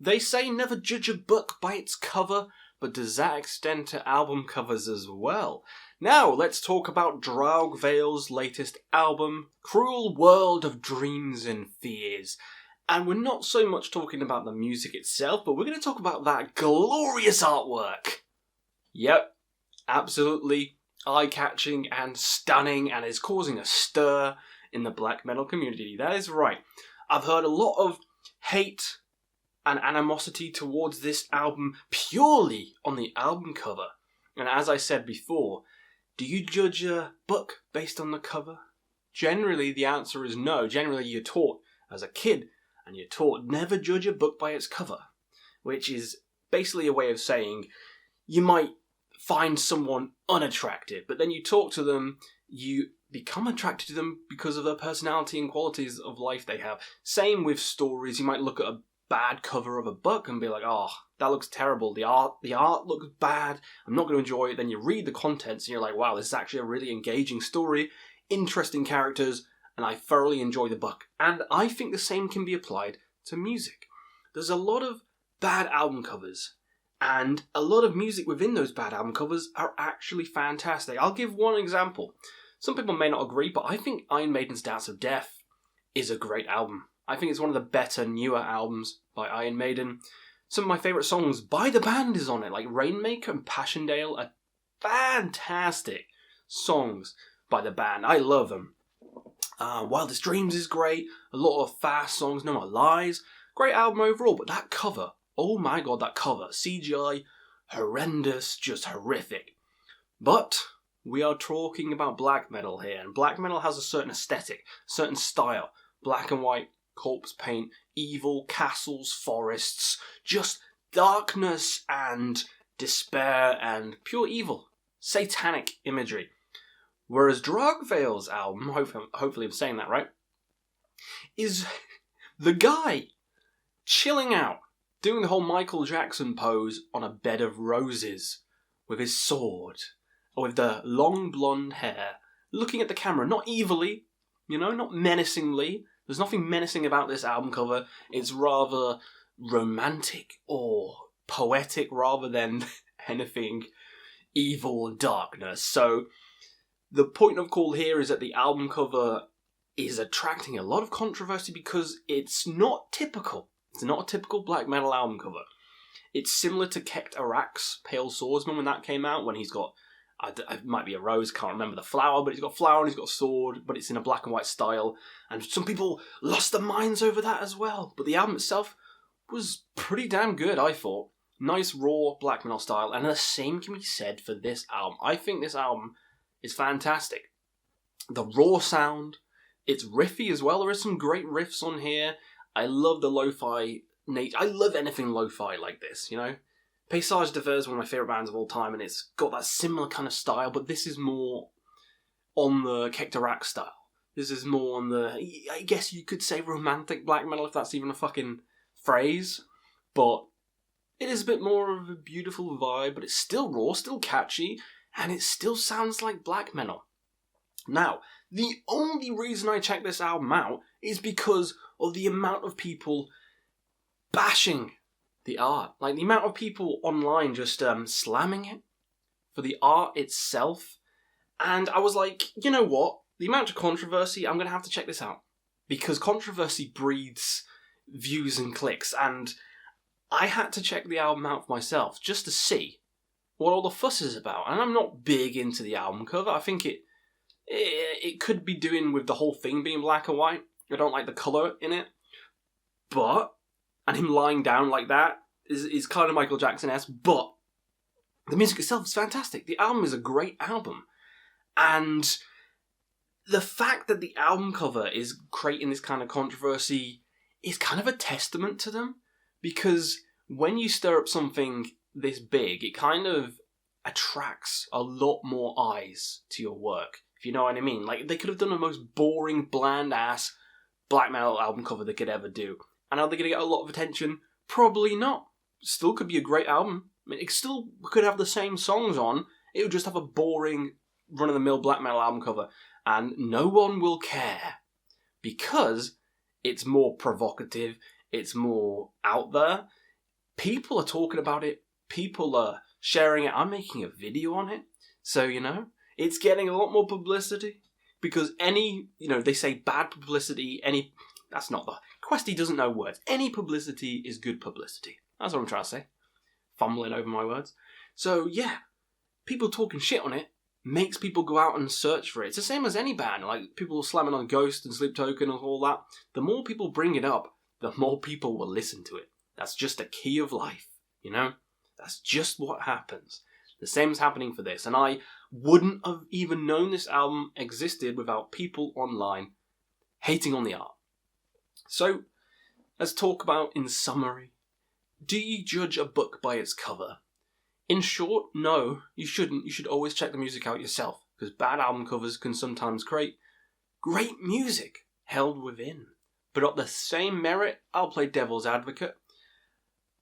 They say never judge a book by its cover, but does that extend to album covers as well? Now, let's talk about Draugveil's latest album, Cruel World of Dreams and Fears. And we're not so much talking about the music itself, but we're going to talk about that glorious artwork. Yep, absolutely eye-catching and stunning, and is causing a stir in the black metal community. That is right. I've heard a lot of hate and animosity towards this album purely on the album cover. And as I said before, do you judge a book based on the cover? Generally, the answer is no. Generally, you're taught as a kid, and you're taught never judge a book by its cover, which is basically a way of saying you might find someone unattractive, but then you talk to them, you become attracted to them because of their personality and qualities of life they have. Same with stories. You might look at a bad cover of a book and be like, oh, that looks terrible. The art looks bad. I'm not going to enjoy it. Then you read the contents and you're like, wow, this is actually a really engaging story, interesting characters, and I thoroughly enjoy the book. And I think the same can be applied to music. There's a lot of bad album covers, and a lot of music within those bad album covers are actually fantastic. I'll give one example. Some people may not agree, but I think Iron Maiden's Dance of Death is a great album. I think it's one of the better, newer albums by Iron Maiden. Some of my favourite songs by the band is on it, like Rainmaker and Passchendaele are fantastic songs by the band. I love them. Wildest Dreams is great. A lot of fast songs, No More Lies. Great album overall, but that cover, oh my god, that cover. CGI, horrendous, just horrific. But we are talking about black metal here, and black metal has a certain aesthetic, certain style. Black and white, corpse paint, evil, castles, forests, just darkness and despair and pure evil. Satanic imagery. Whereas Draugveil's album, hopefully I'm saying that right, is the guy chilling out, doing the whole Michael Jackson pose on a bed of roses with his sword, or with the long blonde hair, looking at the camera, not evilly, not menacingly. There's nothing menacing about this album cover. It's rather romantic or poetic rather than anything evil and darkness. So the point of call here is that the album cover is attracting a lot of controversy because it's not typical. It's not a typical black metal album cover. It's similar to Kekt Arak's Pale Swordsman when that came out, when he's got, it might be a rose, can't remember the flower, but he's got a flower and he's got a sword, but it's in a black and white style. And some people lost their minds over that as well. But the album itself was pretty damn good, I thought. Nice, raw black metal style. And the same can be said for this album. I think this album is fantastic. The raw sound, it's riffy as well. There are some great riffs on here. I love the lo-fi nature. I love anything lo-fi like this, Paysage de Ver is one of my favourite bands of all time, and it's got that similar kind of style, but this is more on the Kekt Arak style. This is more on the, I guess you could say romantic black metal, if that's even a fucking phrase, but it is a bit more of a beautiful vibe, but it's still raw, still catchy, and it still sounds like black metal. Now, the only reason I checked this album out is because of the amount of people bashing the art. Like, the amount of people online just slamming it for the art itself. And I was like, you know what? The amount of controversy, I'm going to have to check this out. Because controversy breeds views and clicks. And I had to check the album out for myself just to see what all the fuss is about. And I'm not big into the album cover. I think it could be doing with the whole thing being black and white. I don't like the colour in it. But, and him lying down like that is kind of Michael Jackson-esque, but the music itself is fantastic. The album is a great album. And the fact that the album cover is creating this kind of controversy is kind of a testament to them. Because when you stir up something this big, it kind of attracts a lot more eyes to your work, if you know what I mean. Like, they could have done the most boring, bland-ass black metal album cover they could ever do. And are they going to get a lot of attention? Probably not. Still could be a great album. I mean, it still could have the same songs on. It would just have a boring, run-of-the-mill black metal album cover. And no one will care. Because it's more provocative, it's more out there, people are talking about it. People are sharing it. I'm making a video on it. So, it's getting a lot more publicity. Because they say bad publicity, that's not the... Questy doesn't know words. Any publicity is good publicity. That's what I'm trying to say. Fumbling over my words. So, yeah, people talking shit on it makes people go out and search for it. It's the same as any band. Like, people slamming on Ghost and Sleep Token and all that. The more people bring it up, the more people will listen to it. That's just a key of life, That's just what happens. The same is happening for this. And I wouldn't have even known this album existed without people online hating on the art. So, let's talk about, in summary, do you judge a book by its cover? In short, no, you shouldn't. You should always check the music out yourself, because bad album covers can sometimes create great music held within. But at the same merit, I'll play devil's advocate.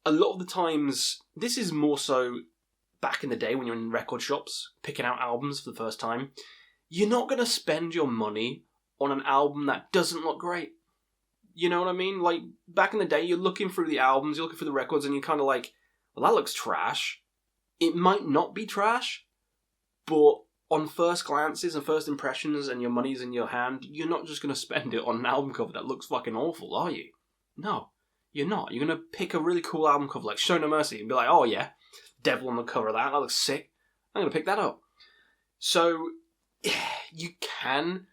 A lot of the times, this is more so back in the day when you're in record shops, picking out albums for the first time, you're not going to spend your money on an album that doesn't look great. You know what I mean? Like, back in the day, you're looking through the albums, you're looking through the records, and you're kind of like, well, that looks trash. It might not be trash, but on first glances and first impressions and your money's in your hand, you're not just going to spend it on an album cover that looks fucking awful, are you? No, you're not. You're going to pick a really cool album cover like Show No Mercy and be like, oh yeah, devil on the cover of that looks sick. I'm going to pick that up. So, yeah, you can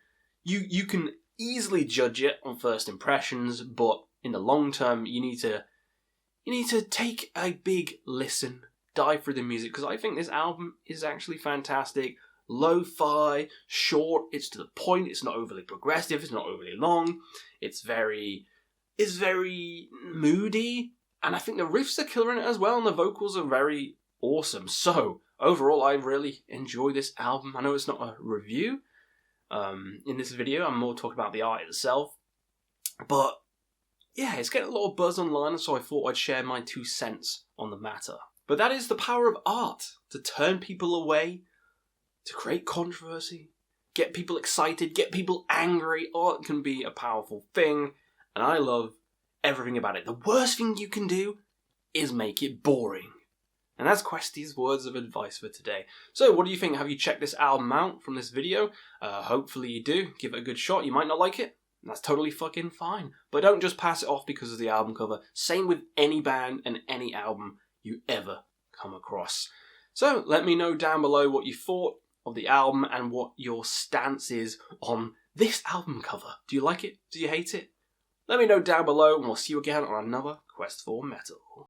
easily judge it on first impressions, but in the long term, you need to take a big listen, dive through the music, because I think this album is actually fantastic. Lo-fi, short, it's to the point, it's not overly progressive, it's not overly long, it's very moody, and I think the riffs are killer in it as well, and the vocals are very awesome. So, overall, I really enjoy this album. I know it's not a review in this video, I'm more talking about the art itself, but yeah, it's getting a lot of buzz online, so I thought I'd share my 2 cents on the matter. But that is the power of art, to turn people away, to create controversy, get people excited, get people angry. Art can be a powerful thing, and I love everything about it. The worst thing you can do is make it boring. And that's Questy's words of advice for today. So what do you think? Have you checked this album out from this video? Hopefully you do. Give it a good shot. You might not like it. That's totally fucking fine. But don't just pass it off because of the album cover. Same with any band and any album you ever come across. So let me know down below what you thought of the album and what your stance is on this album cover. Do you like it? Do you hate it? Let me know down below, and we'll see you again on another Quest for Metal.